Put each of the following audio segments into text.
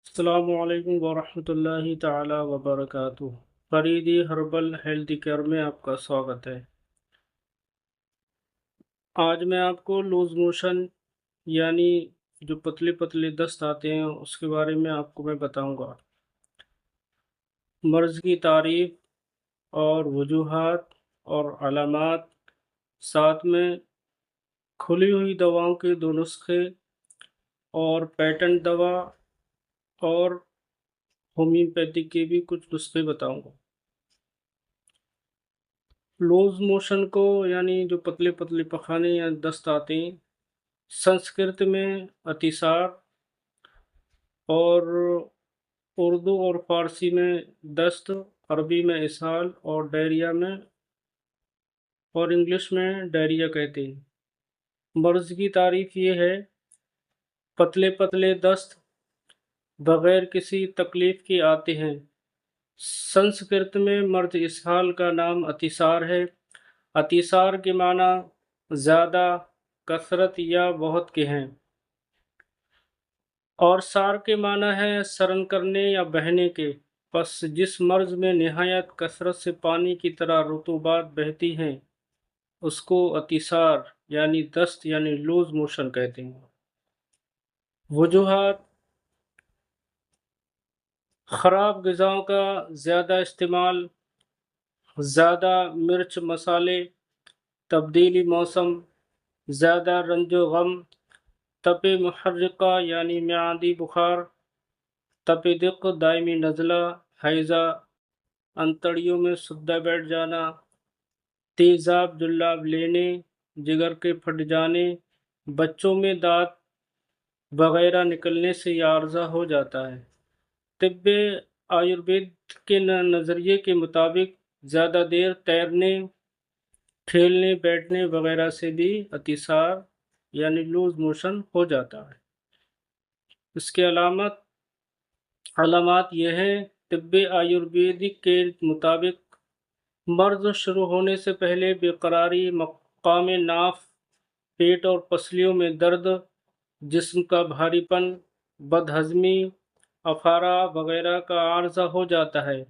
السلام علیکم ورحمۃ اللہ تعالی وبرکاتہ۔ فریدی ہربل ہیلتھ کیئر میں آپ کا سواگت ہے۔ آج میں آپ کو لوز موشن یعنی جو پتلے پتلے دست آتے ہیں اس کے بارے میں آپ کو میں بتاؤں گا۔ مرض کی تعریف اور وجوہات اور علامات، ساتھ میں کھلی ہوئی دواؤں کے 2 نسخے اور پیٹنٹ دوا اور ہومیوپیتھی کے بھی کچھ نسخے بتاؤں گا۔ لوز موشن کو یعنی جو پتلے پتلے پخانے یا دست آتے ہیں، سنسکرت میں اتیسار اور اردو اور فارسی میں دست، عربی میں اسہال اور ڈائریا میں اور انگلش میں ڈائریا کہتے ہیں۔ مرض کی تعریف یہ ہے: پتلے پتلے دست بغیر کسی تکلیف کے آتے ہیں۔ سنسکرت میں مرض اسہال کا نام اتیسار ہے۔ اتیسار کے معنی زیادہ، کثرت یا بہت کے ہیں، اور سار کے معنی ہے سرن کرنے یا بہنے کے۔ پس جس مرض میں نہایت کثرت سے پانی کی طرح رطوبات بہتی ہیں اس کو اتیسار یعنی دست یعنی لوز موشن کہتے ہیں۔ وجوہات: خراب غذاؤں کا زیادہ استعمال، زیادہ مرچ مسالے، تبدیلی موسم، زیادہ رنج و غم، تپ محرقہ یعنی معدی بخار، تپ دق دائمی نزلہ، ہیضہ، انتڑیوں میں سدہ بیٹھ جانا، تیزاب جلاب لینے، جگر کے پھٹ جانے، بچوں میں دانت وغیرہ نکلنے سے یہ عارضہ ہو جاتا ہے۔ طب آیوروید کے نظریے کے مطابق زیادہ دیر تیرنے، کھیلنے بیٹھنے وغیرہ سے بھی اتیسار یعنی لوز موشن ہو جاتا ہے۔ اس کے علامات یہ ہیں: طب آیورویدک کے مطابق مرض شروع ہونے سے پہلے بے قراری، مقام ناف، پیٹ اور پسلیوں میں درد، جسم کا بھاری پن، بد ہضمی، افارہ وغیرہ کا عارضہ ہو جاتا ہے۔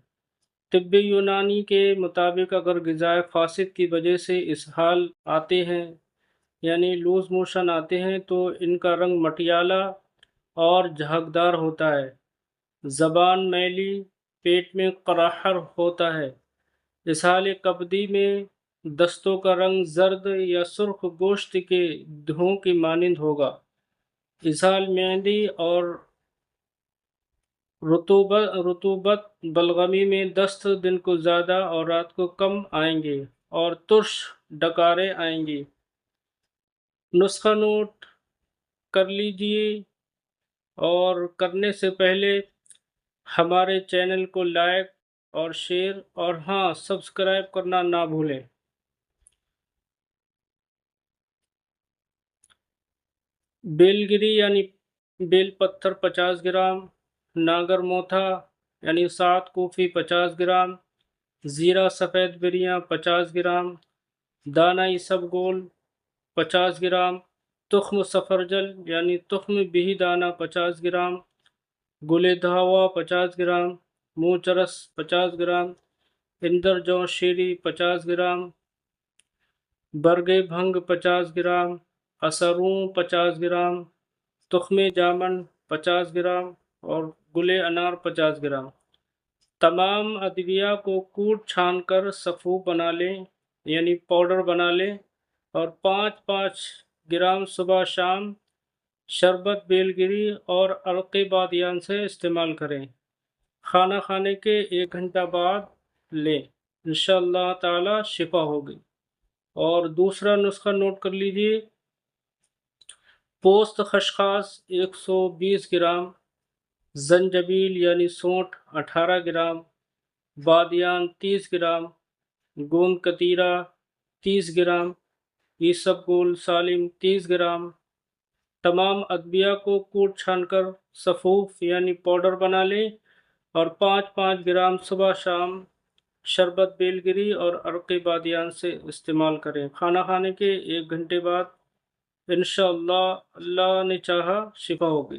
طب یونانی کے مطابق اگر غذائے فاسد کی وجہ سے اسہال آتے ہیں یعنی لوز موشن آتے ہیں تو ان کا رنگ مٹیالہ اور جھاگدار ہوتا ہے، زبان میلی، پیٹ میں قرحر ہوتا ہے۔ اسہال کبدی میں دستوں کا رنگ زرد یا سرخ گوشت کے دھوں کی مانند ہوگا۔ اسہال معدی اور رطوبت بلغمی میں دست دن کو زیادہ اور رات کو کم آئیں گے اور ترش ڈکاریں آئیں گی۔ نسخہ نوٹ کر لیجئے، اور کرنے سے پہلے ہمارے چینل کو لائک اور شیئر اور سبسکرائب کرنا نہ بھولیں۔ بیل گری یعنی بیل پتھر 50 گرام، ناگر موتھا یعنی 7 کوفی 50 گرام، زیرہ سفید بریاں 50 گرام، دانہ اسبگول 50 گرام، تخم سفرجل یعنی تخم بہی دانہ 50 گرام، گل دھاوا 50 گرام، منہ چرس 50 گرام، اندر جو شیری 50 گرام، برگ بھنگ 50 گرام، اسروں 50 گرام، تخم جامن 50 گرام اور گل انار 50 گرام۔ تمام ادویہ کو کوٹ چھان کر سفوف بنا لیں یعنی پاؤڈر بنا لیں، اور 5-5 گرام صبح شام شربت بیل گری اور عرق بادیان سے استعمال کریں۔ کھانا کھانے کے 1 گھنٹہ بعد لیں، انشاءاللہ تعالی شفا ہوگی۔ اور دوسرا نسخہ نوٹ کر لیجئے: پوست خشخاش 120 گرام، زنجبیل یعنی سونٹ 18 گرام، بادیان 30 گرام، گوند کتیرہ 30 گرام، اسبگول سالم 30 گرام۔ تمام ادویہ کو کوٹ چھان کر سفوف یعنی پاؤڈر بنا لیں، اور 5-5 گرام صبح شام شربت بیل گری اور عرق بادیان سے استعمال کریں۔ کھانا کھانے کے 1 گھنٹے بعد انشاءاللہ اللہ نے چاہا شفا ہوگی۔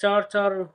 4-4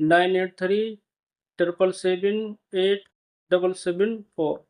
9837778774।